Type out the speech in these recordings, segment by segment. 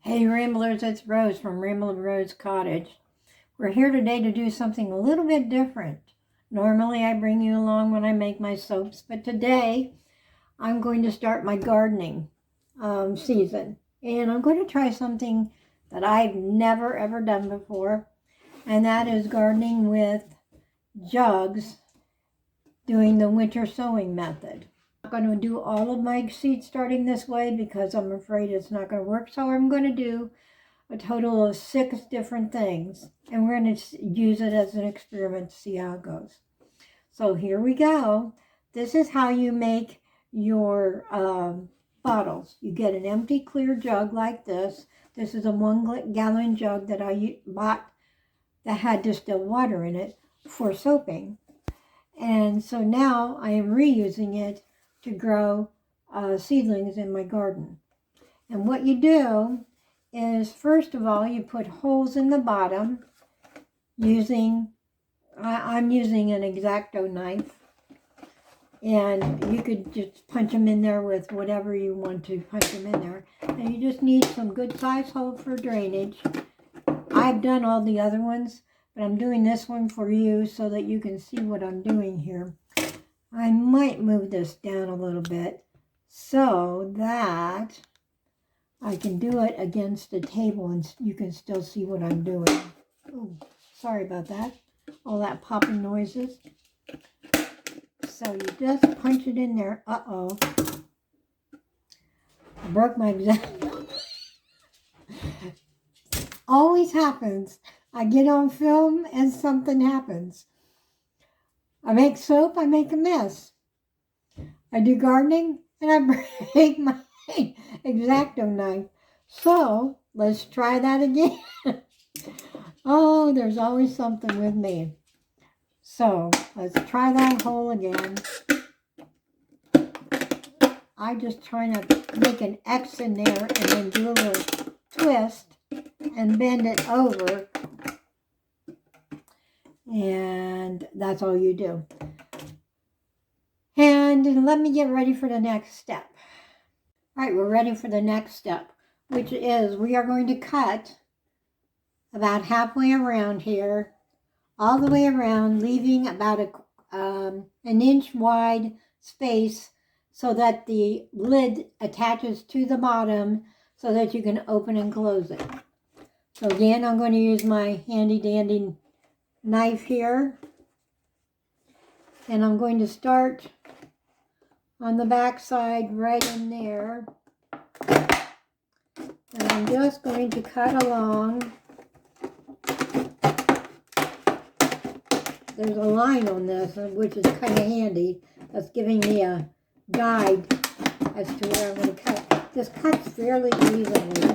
Hey Ramblers, it's Rose from Ramblin' Rose Cottage. We're here today to do something a little bit different. Normally I bring you along when I make my soaps, but today I'm going to start my gardening season. And I'm going to try something that I've never ever done before, and that is gardening with jugs, doing the winter sowing method. I'm not going to do all of my seeds starting this way because I'm afraid it's not going to work, so I'm going to do a total of 6 different things, and we're going to use it as an experiment to see how it goes. So here we go. This is how you make your bottles. You get an empty clear jug like this. This is a 1-gallon jug that I bought that had distilled water in it for soaping. And so now I am reusing it to grow seedlings in my garden. And what you do is, first of all, you put holes in the bottom using, I'm using an X-Acto knife, and you could just punch them in there with whatever you want to punch them in there. And you just need some good size hole for drainage. I've done all the other ones, but I'm doing this one for you so that you can see what I'm doing here. I might move this down a little bit so that I can do it against the table and you can still see what I'm doing. Oh, sorry about that. All that popping noises. So you just punch it in there. Uh-oh. I broke my example. Always happens. I get on film and something happens. I make soap, I make a mess. I do gardening and I break my X-Acto knife. So let's try that again. Oh, there's always something with me. So let's try that hole again. I just try to make an X in there and then do a little twist and bend it over. And that's all you do. And let me get ready for the next step. All right, we're ready for the next step, which is we are going to cut about halfway around here, all the way around, leaving about an inch wide space so that the lid attaches to the bottom so that you can open and close it. So again, I'm going to use my handy dandy knife here, and I'm going to start on the back side right in there, and I'm just going to cut along. There's a line on this, which is kind of handy. That's giving me a guide as to where I'm going to cut. This cuts fairly evenly,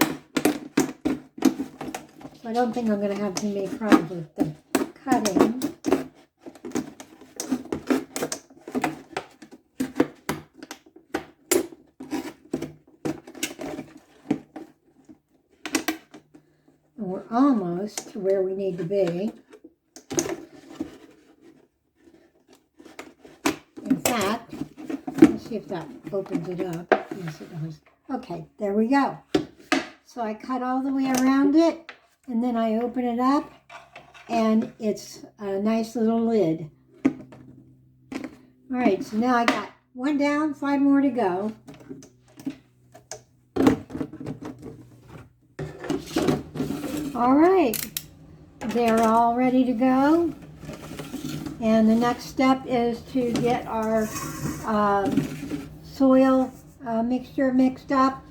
so I don't think I'm going to have too many problems with the cutting. And we're almost to where we need to be. In fact, let's see if that opens it up. Yes, it does. Okay, there we go. So I cut all the way around it, and then I open it up, and it's a nice little lid. All right, so now I got 1 down, 5 more to go. All right, they're all ready to go. And the next step is to get our soil mixture mixed up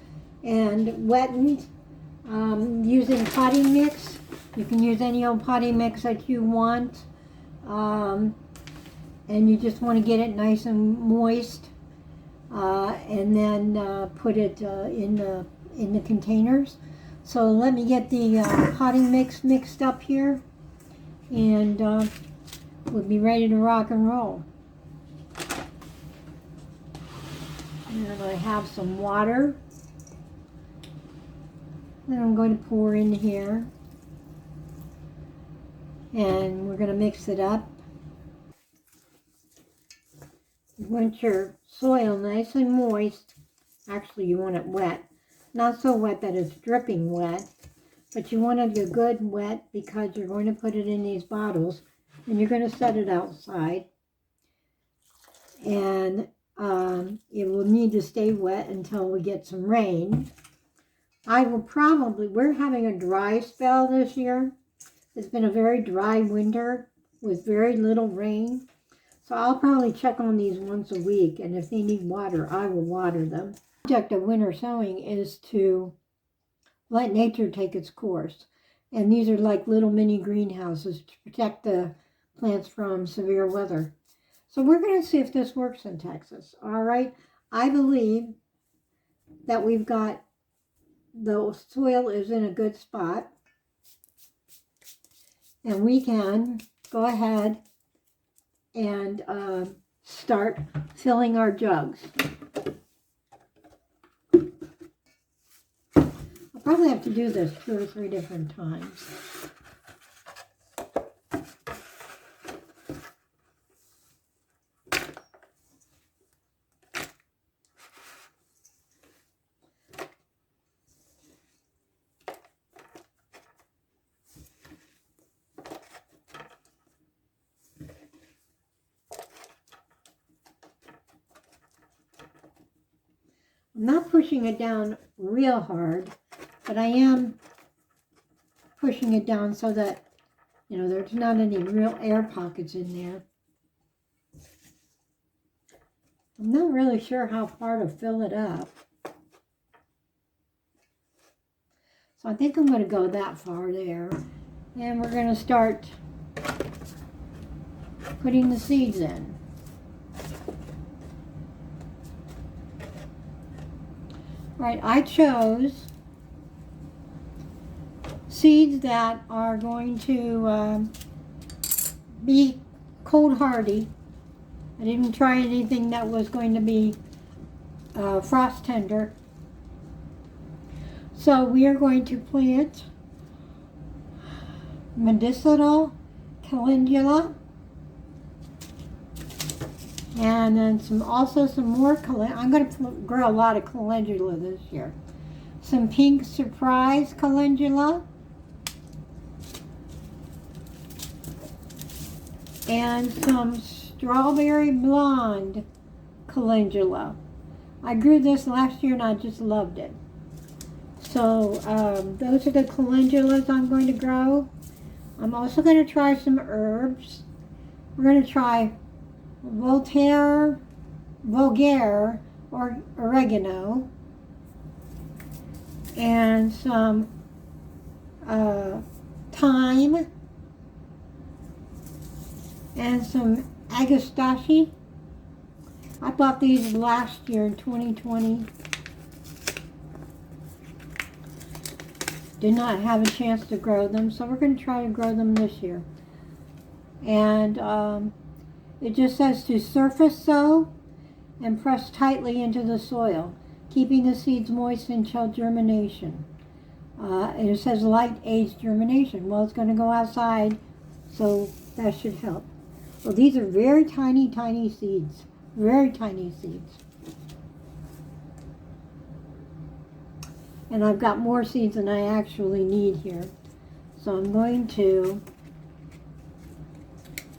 and wettened using potting mix. You can use any old potting mix that you want. And you just want to get it nice and moist, and then put it in the containers. So let me get the potting mix mixed up here, and we'll be ready to rock and roll. And I have some water that I'm going to pour in here, and we're going to mix it up. You want your soil nice and moist. Actually, you want it wet. not so wet that it's dripping wet, but you want it a good wet because you're going to put it in these bottles and you're going to set it outside. And it will need to stay wet until we get some rain. We're having a dry spell this year. It's been a very dry winter with very little rain. So I'll probably check on these once a week, and if they need water, I will water them. The object of winter sowing is to let nature take its course. And these are like little mini greenhouses to protect the plants from severe weather. So we're going to see if this works in Texas. All right. I believe that the soil is in a good spot. And we can go ahead and start filling our jugs. I'll probably have to do this 2 or 3 different times. I'm not pushing it down real hard, but I am pushing it down so that, there's not any real air pockets in there. I'm not really sure how far to fill it up. So I think I'm going to go that far there. And we're going to start putting the seeds in. Right, I chose seeds that are going to be cold hardy. I didn't try anything that was going to be frost tender. So we are going to plant medicinal calendula, and then some more I'm going to grow a lot of calendula this year. Some pink surprise calendula, and some strawberry blonde calendula. I grew this last year and I just loved it. So those are the calendulas I'm going to grow. I'm also going to try some herbs. We're going to try vulgare or oregano, and some thyme, and some agastache. I bought these last year in 2020. Did not have a chance to grow them, so we're going to try to grow them this year. And it just says to surface sow and press tightly into the soil, keeping the seeds moist until germination. And it says light age germination. Well, it's going to go outside, so that should help. Well, these are very tiny, tiny seeds. Very tiny seeds. And I've got more seeds than I actually need here. So I'm going to,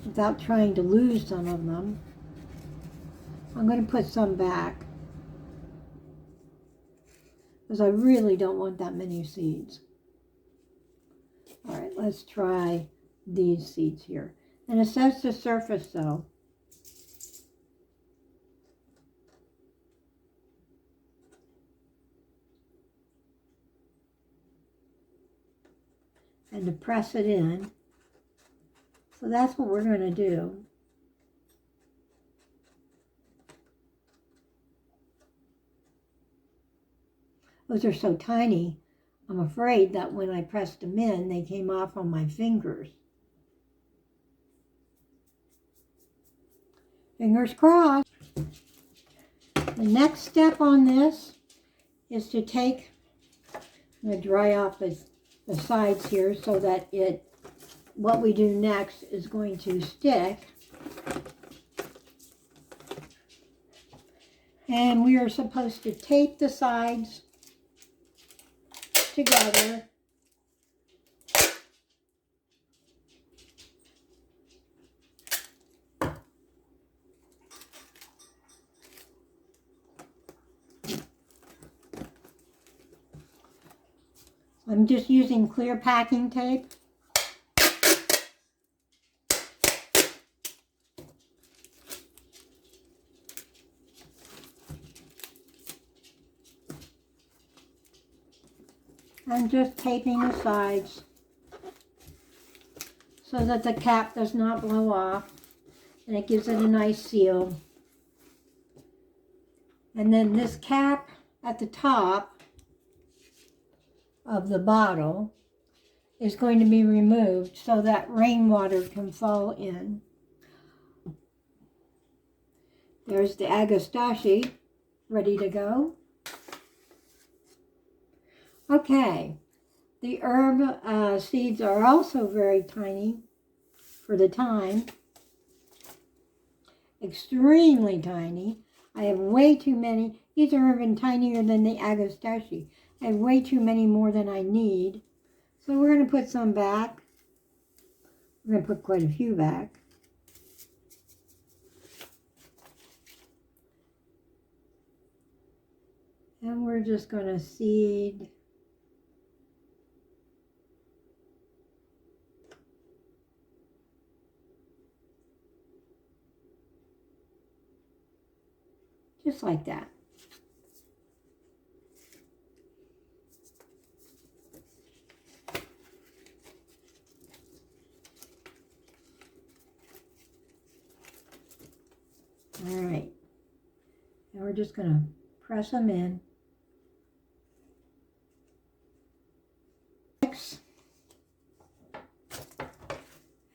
without trying to lose some of them, I'm going to put some back, because I really don't want that many seeds. All right, let's try these seeds here. And it says to surface sow. And to press it in. So that's what we're going to do. Those are so tiny, I'm afraid that when I pressed them in, they came off on my fingers. Fingers crossed. The next step on this is to take, I'm going to dry off the sides here so that what we do next is going to stick. And we are supposed to tape the sides together. I'm just using clear packing tape. I'm just taping the sides so that the cap does not blow off, and it gives it a nice seal. And then this cap at the top of the bottle is going to be removed so that rainwater can fall in. There's the agastache ready to go. Okay, the herb seeds are also very tiny for the time. Extremely tiny. I have way too many. These are even tinier than the agastache. I have way too many more than I need. So we're going to put some back. We're going to put quite a few back. And we're just going to seed just like that. All right. And we're just going to press them in.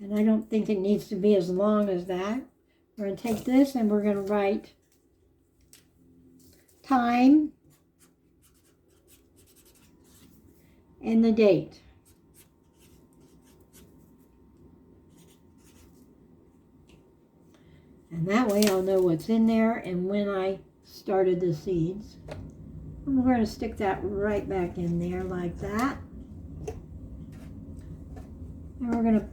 And I don't think it needs to be as long as that. We're going to take this and we're going to write time and the date. And that way I'll know what's in there and when I started the seeds. And we're going to stick that right back in there like that. And we're going to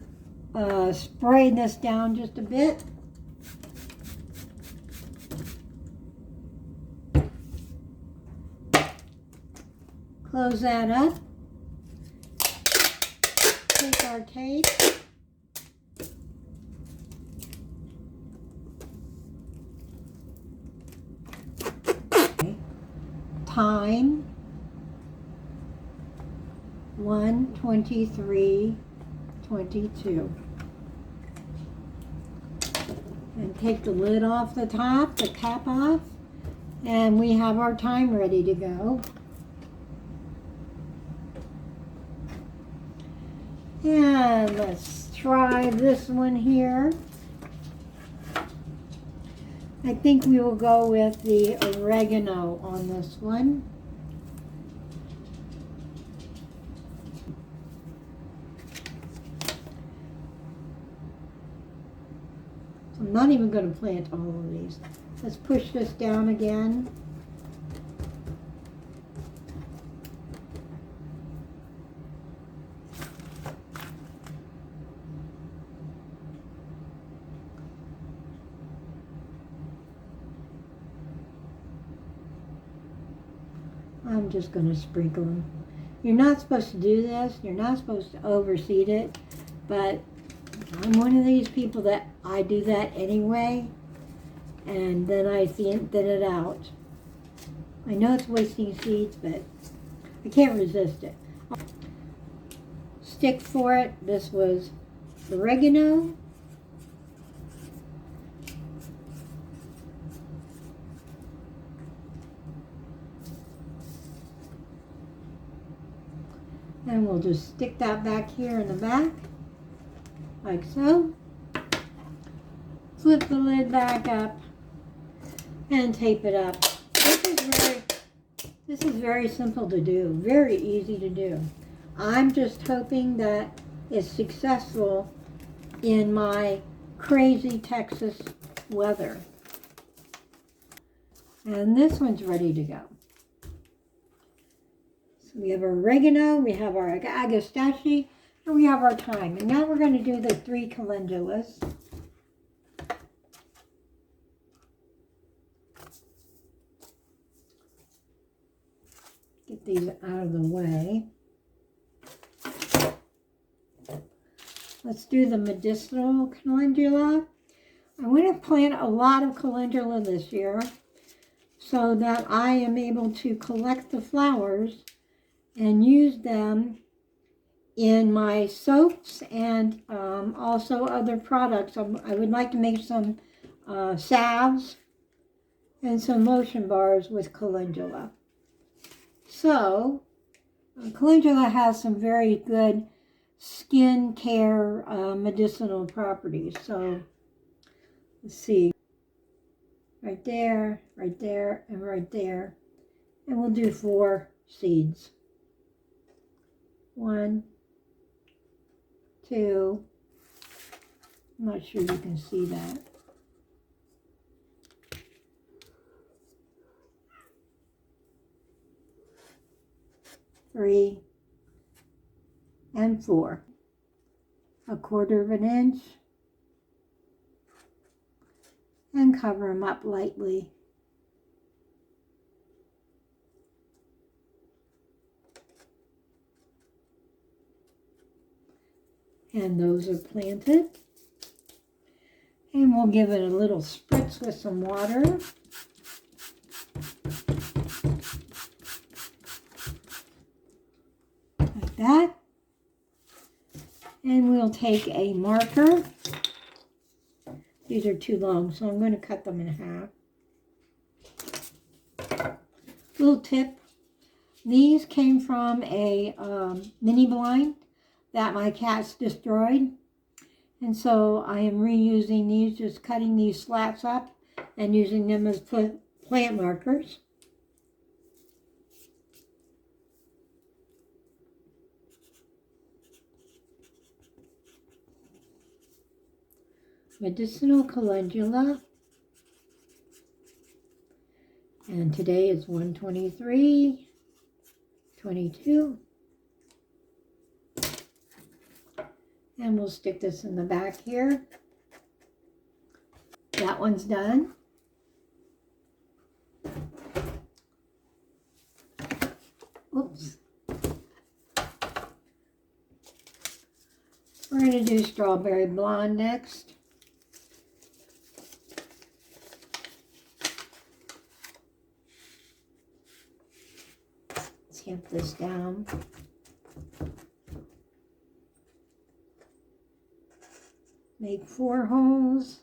spray this down just a bit. Close that up. Take our tape. Okay. Time 1:23:22. And take the lid off the top, the cap off, and we have our time ready to go. And let's try this one here. I think we will go with the oregano on this one. I'm not even going to plant all of these. Let's push this down again. I'm just going to sprinkle them. You're not supposed to do this. You're not supposed to overseed it, but I'm one of these people that I do that anyway, and then I thin it out. I know it's wasting seeds, but I can't resist it. Stick for it. This was oregano. And we'll just stick that back here in the back, like so. Flip the lid back up and tape it up. This is very simple to do, very easy to do. I'm just hoping that it's successful in my crazy Texas weather. And this one's ready to go. So we have our oregano, we have our agastache, and we have our thyme. And now we're going to do the 3 calendulas. Get these out of the way. Let's do the medicinal calendula. I'm going to plant a lot of calendula this year so that I am able to collect the flowers and use them in my soaps and also other products. I would like to make some salves and some lotion bars with calendula. So, calendula has some very good skin care medicinal properties. So, let's see. Right there, and right there. And we'll do 4 seeds. 1, 2. I'm not sure you can see that. 3, and 4. 1/4 inch. And cover them up lightly. And those are planted. And we'll give it a little spritz with some water. Like that. And we'll take a marker. These are too long, so I'm going to cut them in half. Little tip. These came from a mini blind that my cats destroyed. And so I am reusing these, just cutting these slats up and using them as plant markers. Medicinal calendula. And today is 1/23/22. And we'll stick this in the back here. That one's done. Oops. We're going to do strawberry blonde next. Tamp this down. Make 4 holes.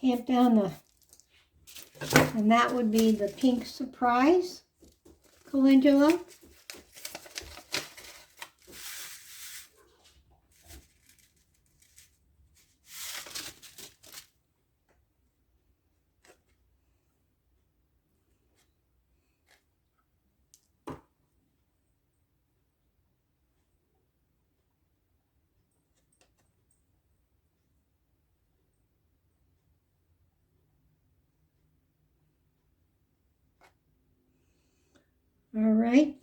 Tamp down and that would be the pink surprise calendula. All right.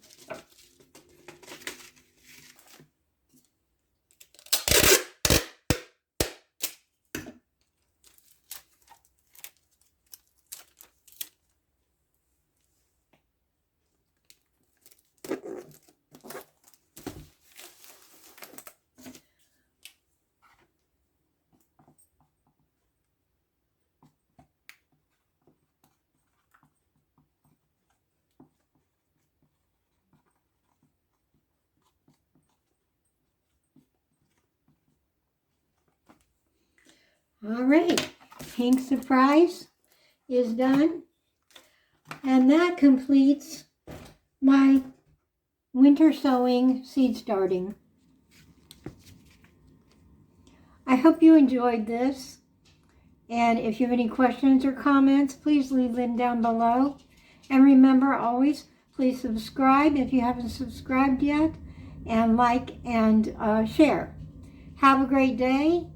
All right, Pink Surprise is done. And that completes my winter sowing seed starting. I hope you enjoyed this. And if you have any questions or comments, please leave them down below. And remember always, please subscribe if you haven't subscribed yet, and like and share. Have a great day.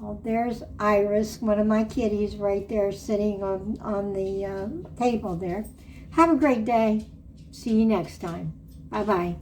Oh, there's Iris, one of my kitties right there sitting on the table there. Have a great day. See you next time. Bye-bye.